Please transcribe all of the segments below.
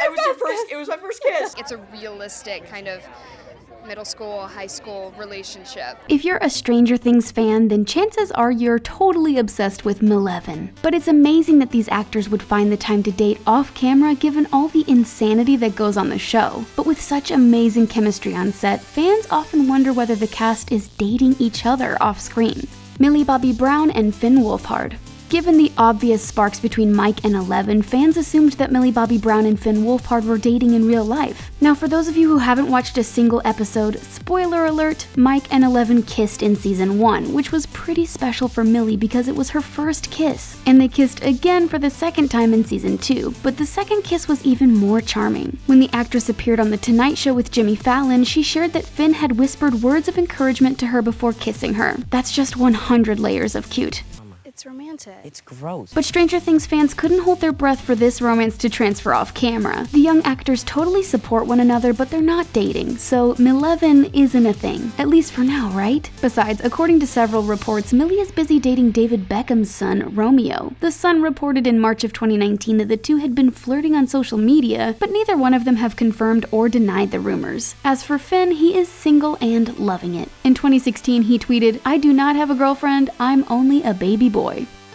It was my first kiss. It's a realistic kind of middle school, high school relationship. If you're a Stranger Things fan, then chances are you're totally obsessed with Millie. But it's amazing that these actors would find the time to date off camera given all the insanity that goes on the show. But with such amazing chemistry on set, fans often wonder whether the cast is dating each other off screen. Millie Bobby Brown and Finn Wolfhard. Given the obvious sparks between Mike and Eleven, fans assumed that Millie Bobby Brown and Finn Wolfhard were dating in real life. Now, for those of you who haven't watched a single episode, spoiler alert, Mike and Eleven kissed in season 1, which was pretty special for Millie because it was her first kiss. And they kissed again for the second time in season 2, but the second kiss was even more charming. When the actress appeared on The Tonight Show with Jimmy Fallon, she shared that Finn had whispered words of encouragement to her before kissing her. That's just 100 layers of cute. It's romantic. It's gross. But Stranger Things fans couldn't hold their breath for this romance to transfer off camera. The young actors totally support one another, but they're not dating, so Millie isn't a thing. At least for now, right? Besides, according to several reports, Millie is busy dating David Beckham's son, Romeo. The Sun reported in March of 2019 that the two had been flirting on social media, but neither one of them have confirmed or denied the rumors. As for Finn, he is single and loving it. In 2016, he tweeted, "I do not have a girlfriend, I'm only a baby boy."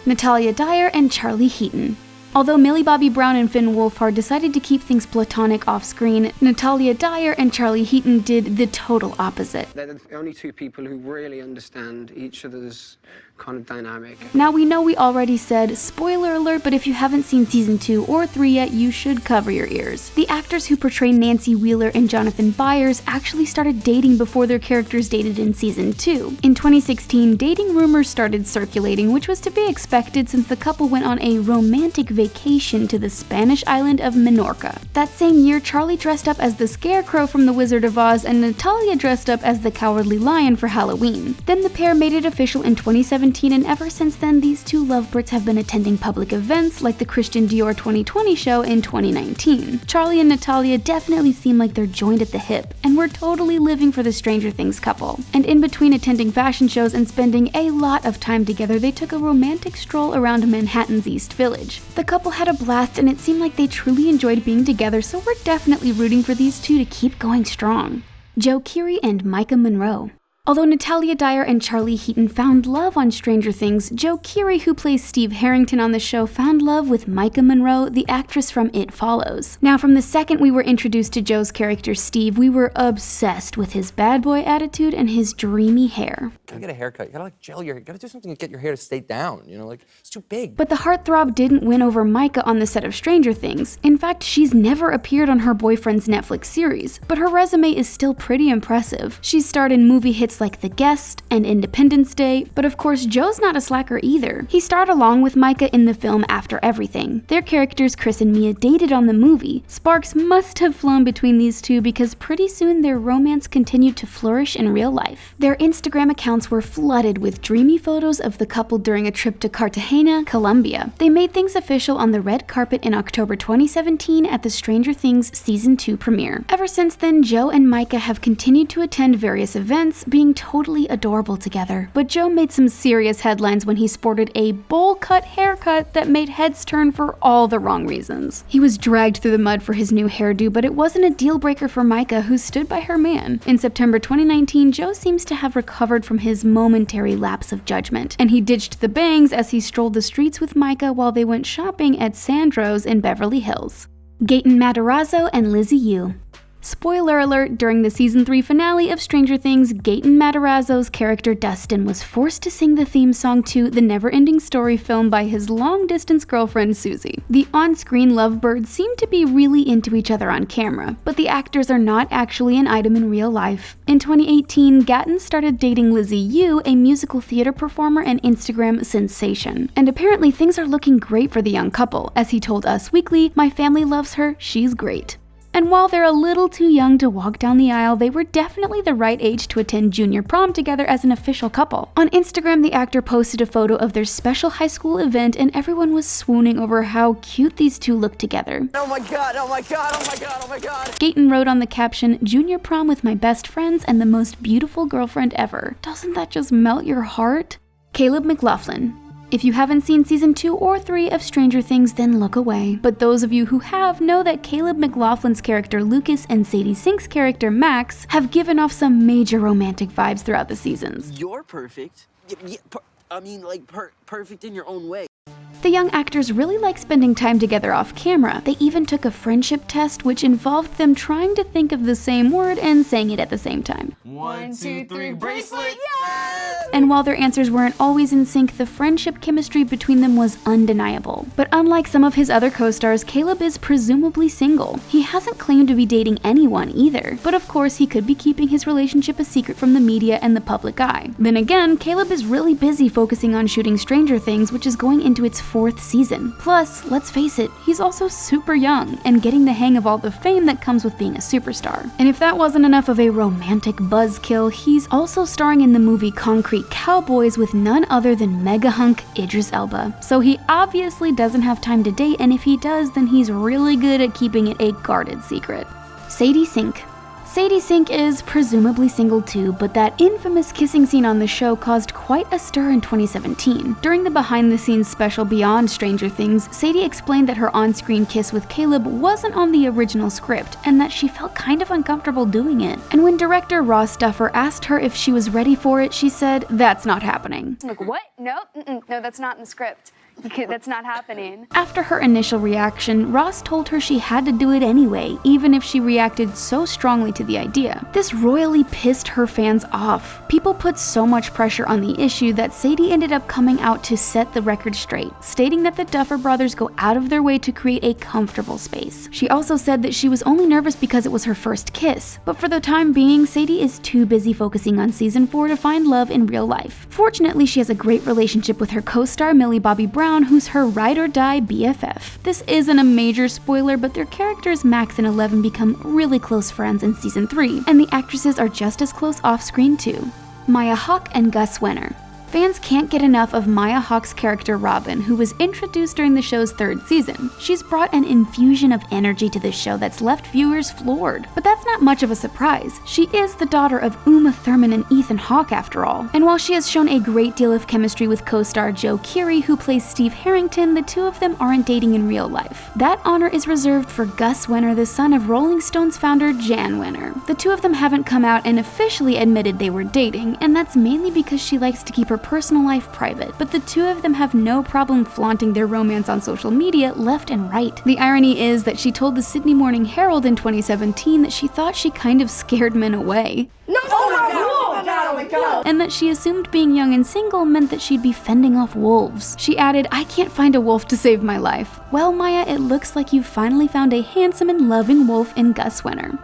Natalia Dyer and Charlie Heaton. Although Millie Bobby Brown and Finn Wolfhard decided to keep things platonic off-screen, Natalia Dyer and Charlie Heaton did the total opposite. They're the only two people who really understand each other's kind of dynamic. Now we know we already said, spoiler alert, but if you haven't seen season 2 or 3 yet, you should cover your ears. The actors who portray Nancy Wheeler and Jonathan Byers actually started dating before their characters dated in season 2. In 2016, dating rumors started circulating, which was to be expected since the couple went on a romantic vacation to the Spanish island of Menorca. That same year, Charlie dressed up as the Scarecrow from The Wizard of Oz and Natalia dressed up as the Cowardly Lion for Halloween. Then the pair made it official in 2017, and ever since then, these two lovebirds have been attending public events like the Christian Dior 2020 show in 2019. Charlie and Natalia definitely seem like they're joined at the hip, and we're totally living for the Stranger Things couple. And in between attending fashion shows and spending a lot of time together, they took a romantic stroll around Manhattan's East Village. The couple had a blast, and it seemed like they truly enjoyed being together, so we're definitely rooting for these two to keep going strong. Joe Keery and Maika Monroe. Although Natalia Dyer and Charlie Heaton found love on Stranger Things, Joe Keery, who plays Steve Harrington on the show, found love with Maika Monroe, the actress from It Follows. Now, from the second we were introduced to Joe's character Steve, we were obsessed with his bad boy attitude and his dreamy hair. You gotta get a haircut, you gotta like gel your hair, you gotta do something to get your hair to stay down, you know, like it's too big. But the heartthrob didn't win over Maika on the set of Stranger Things. In fact, she's never appeared on her boyfriend's Netflix series, but her resume is still pretty impressive. She's starred in movie hits like The Guest and Independence Day, but of course Joe's not a slacker either. He starred along with Maika in the film After Everything. Their characters Chris and Mia dated on the movie. Sparks must have flown between these two because pretty soon their romance continued to flourish in real life. Their Instagram accounts were flooded with dreamy photos of the couple during a trip to Cartagena, Colombia. They made things official on the red carpet in October 2017 at the Stranger Things season 2 premiere. Ever since then, Joe and Maika have continued to attend various events, being totally adorable together. But Joe made some serious headlines when he sported a bowl-cut haircut that made heads turn for all the wrong reasons. He was dragged through the mud for his new hairdo, but it wasn't a deal breaker for Maika, who stood by her man. In September 2019, Joe seems to have recovered from his momentary lapse of judgment, and he ditched the bangs as he strolled the streets with Maika while they went shopping at Sandro's in Beverly Hills. Gaten Matarazzo and Lizzie Yu. Spoiler alert, during the season 3 finale of Stranger Things, Gaten Matarazzo's character Dustin was forced to sing the theme song to the Never-Ending Story film by his long-distance girlfriend Suzie. The on-screen lovebirds seem to be really into each other on camera, but the actors are not actually an item in real life. In 2018, Gaten started dating Lizzie Yu, a musical theater performer and Instagram sensation. And apparently things are looking great for the young couple. As he told Us Weekly, "My family loves her, she's great." And while they're a little too young to walk down the aisle, they were definitely the right age to attend junior prom together as an official couple. On Instagram, the actor posted a photo of their special high school event, and everyone was swooning over how cute these two looked together. Oh my god, oh my god, oh my god, oh my god. Gaten wrote on the caption, "Junior prom with my best friends and the most beautiful girlfriend ever. Doesn't that just melt your heart?" Caleb McLaughlin. If you haven't seen season 2 or 3 of Stranger Things, then look away. But those of you who have know that Caleb McLaughlin's character Lucas and Sadie Sink's character Max have given off some major romantic vibes throughout the seasons. You're perfect. Perfect in your own way. The young actors really like spending time together off camera. They even took a friendship test which involved them trying to think of the same word and saying it at the same time. 1, 2, 3, bracelet! And while their answers weren't always in sync, the friendship chemistry between them was undeniable. But unlike some of his other co-stars, Caleb is presumably single. He hasn't claimed to be dating anyone either, but of course he could be keeping his relationship a secret from the media and the public eye. Then again, Caleb is really busy focusing on shooting Stranger Things, which is going into its 4th season. Plus, let's face it, he's also super young and getting the hang of all the fame that comes with being a superstar. And if that wasn't enough of a romantic buzzkill, he's also starring in the movie Concrete Cowboys with none other than mega hunk Idris Elba. So he obviously doesn't have time to date, and if he does, then he's really good at keeping it a guarded secret. Sadie Sink. Sadie Sink is presumably single too, but that infamous kissing scene on the show caused quite a stir in 2017. During the behind-the-scenes special Beyond Stranger Things, Sadie explained that her on-screen kiss with Caleb wasn't on the original script, and that she felt kind of uncomfortable doing it. And when director Ross Duffer asked her if she was ready for it, she said, "That's not happening." Like, what? No, no, that's not in the script. That's not happening. After her initial reaction, Ross told her she had to do it anyway, even if she reacted so strongly to the idea. This royally pissed her fans off. People put so much pressure on the issue that Sadie ended up coming out to set the record straight, stating that the Duffer brothers go out of their way to create a comfortable space. She also said that she was only nervous because it was her first kiss, but for the time being, Sadie is too busy focusing on season 4 to find love in real life. Fortunately, she has a great relationship with her co-star Millie Bobby Brown, who's her ride or die BFF. This isn't a major spoiler, but their characters Max and Eleven become really close friends in season 3, and the actresses are just as close off-screen too. Maya Hawke and Gus Wenner. Fans can't get enough of Maya Hawke's character Robin, who was introduced during the show's 3rd season. She's brought an infusion of energy to the show that's left viewers floored. But that's not much of a surprise. She is the daughter of Uma Thurman and Ethan Hawke after all. And while she has shown a great deal of chemistry with co-star Joe Keery, who plays Steve Harrington, the two of them aren't dating in real life. That honor is reserved for Gus Wenner, the son of Rolling Stones founder Jann Wenner. The two of them haven't come out and officially admitted they were dating, and that's mainly because she likes to keep her personal life private, but the two of them have no problem flaunting their romance on social media left and right. The irony is that she told the Sydney Morning Herald in 2017 that she thought she kind of scared men away. No! Oh my god! Oh my god! And that she assumed being young and single meant that she'd be fending off wolves. She added, "I can't find a wolf to save my life." Well, Maya, it looks like you've finally found a handsome and loving wolf in Gus Wenner.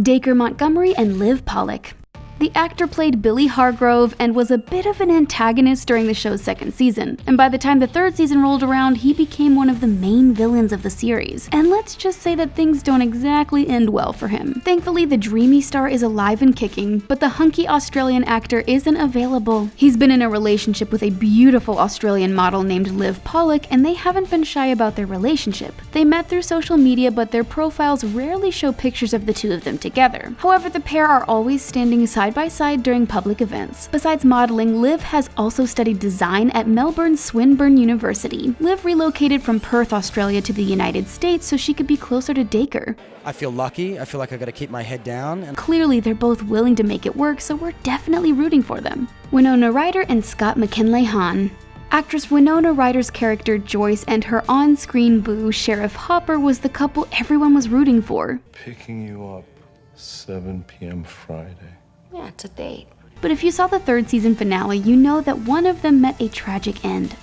Dacre Montgomery and Liv Pollock. The actor played Billy Hargrove and was a bit of an antagonist during the show's 2nd season, and by the time the 3rd season rolled around, he became one of the main villains of the series. And let's just say that things don't exactly end well for him. Thankfully, the dreamy star is alive and kicking, but the hunky Australian actor isn't available. He's been in a relationship with a beautiful Australian model named Liv Pollock, and they haven't been shy about their relationship. They met through social media, but their profiles rarely show pictures of the two of them together. However, the pair are always standing side by side during public events. Besides modeling, Liv has also studied design at Melbourne's Swinburne University. Liv relocated from Perth, Australia to the United States so she could be closer to Dacre. I feel lucky. I feel like I gotta keep my head down. Clearly, they're both willing to make it work, so we're definitely rooting for them. Winona Ryder and Scott McKinley Hahn. Actress Winona Ryder's character Joyce and her on-screen boo, Sheriff Hopper, was the couple everyone was rooting for. Picking you up 7 p.m. Friday. Yeah, it's a date. But if you saw the 3rd season finale, you know that one of them met a tragic end.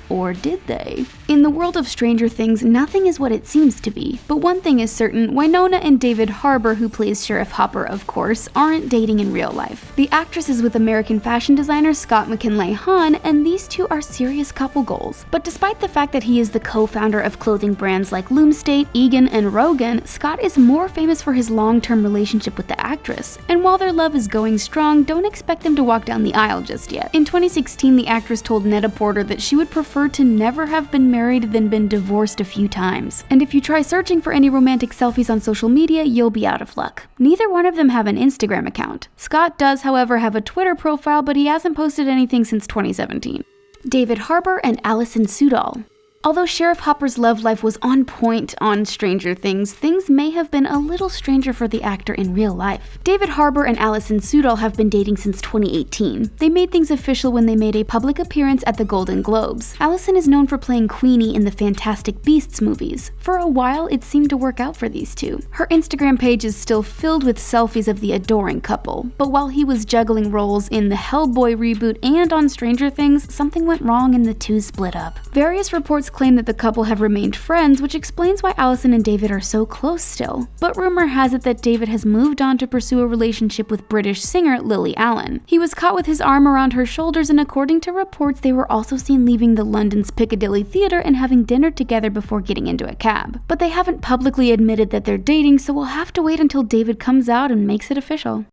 Or did they? In the world of Stranger Things, nothing is what it seems to be. But one thing is certain, Winona and David Harbour, who plays Sheriff Hopper of course, aren't dating in real life. The actress is with American fashion designer Scott McKinley Hahn, and these two are serious couple goals. But despite the fact that he is the co-founder of clothing brands like Loomstate, Egan, and Rogan, Scott is more famous for his long-term relationship with the actress. And while their love is going strong, don't expect them to walk down the aisle just yet. In 2016, the actress told Net-a-Porter that she would prefer to never have been married than been divorced a few times. And if you try searching for any romantic selfies on social media, you'll be out of luck. Neither one of them have an Instagram account. Scott does, however, have a Twitter profile, but he hasn't posted anything since 2017. David Harbour and Alison Sudol. Although Sheriff Hopper's love life was on point on Stranger Things, things may have been a little stranger for the actor in real life. David Harbour and Alison Sudol have been dating since 2018. They made things official when they made a public appearance at the Golden Globes. Alison is known for playing Queenie in the Fantastic Beasts movies. For a while, it seemed to work out for these two. Her Instagram page is still filled with selfies of the adoring couple, but while he was juggling roles in the Hellboy reboot and on Stranger Things, something went wrong and the two split up. Various reports claim that the couple have remained friends, which explains why Alison and David are so close still. But rumor has it that David has moved on to pursue a relationship with British singer Lily Allen. He was caught with his arm around her shoulders, and according to reports, they were also seen leaving the London's Piccadilly Theatre and having dinner together before getting into a cab. But they haven't publicly admitted that they're dating, so we'll have to wait until David comes out and makes it official.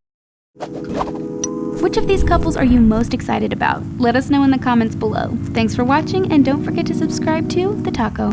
Which of these couples are you most excited about? Let us know in the comments below. Thanks for watching, and don't forget to subscribe to The Taco.